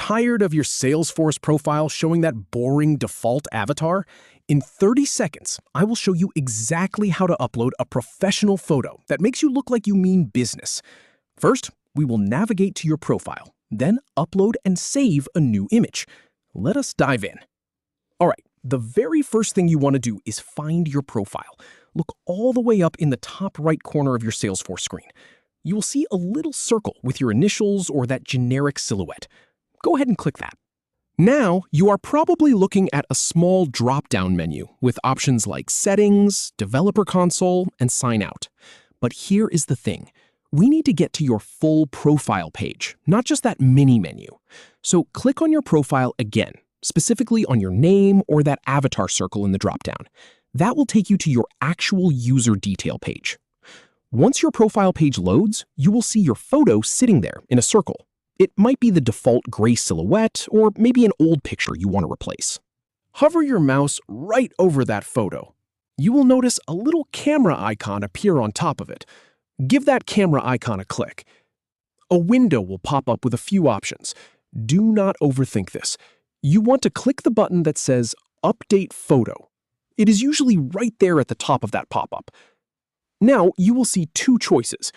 Tired of your Salesforce profile showing that boring default avatar? In 30 seconds, I will show you exactly how to upload a professional photo that makes you look like you mean business. First, we will navigate to your profile, then upload and save a new image. Let us dive in. All right, the very first thing you want to do is find your profile. Look all the way up in the top right corner of your Salesforce screen. You will see a little circle with your initials or that generic silhouette. Go ahead and click that. Now, you are probably looking at a small drop-down menu with options like Settings, Developer Console, and Sign Out. But here is the thing. We need to get to your full profile page, not just that mini menu. So click on your profile again, specifically on your name or that avatar circle in the drop-down. That will take you to your actual user detail page. Once your profile page loads, you will see your photo sitting there in a circle. It might be the default gray silhouette, or maybe an old picture you want to replace. Hover your mouse right over that photo. You will notice a little camera icon appear on top of it. Give that camera icon a click. A window will pop up with a few options. Do not overthink this. You want to click the button that says Update Photo. It is usually right there at the top of that pop-up. Now you will see two choices: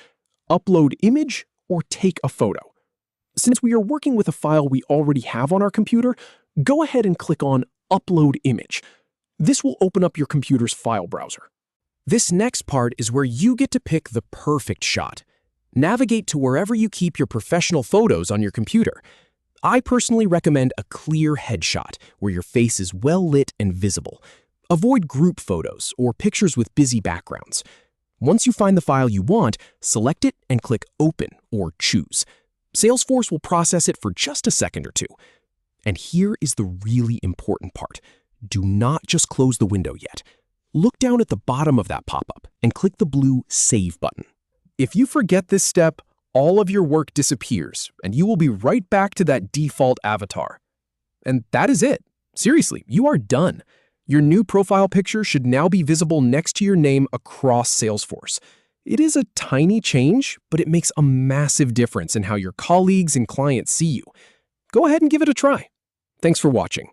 Upload Image or Take a Photo. Since we are working with a file we already have on our computer, go ahead and click on Upload Image. This will open up your computer's file browser. This next part is where you get to pick the perfect shot. Navigate to wherever you keep your professional photos on your computer. I personally recommend a clear headshot where your face is well lit and visible. Avoid group photos or pictures with busy backgrounds. Once you find the file you want, select it and click Open or Choose. Salesforce will process it for just a second or two. And here is the really important part. Do not just close the window yet. Look down at the bottom of that pop-up and click the blue Save button. If you forget this step, all of your work disappears and you will be right back to that default avatar. And that is it. Seriously, you are done. Your new profile picture should now be visible next to your name across Salesforce. It is a tiny change, but it makes a massive difference in how your colleagues and clients see you. Go ahead and give it a try. Thanks for watching.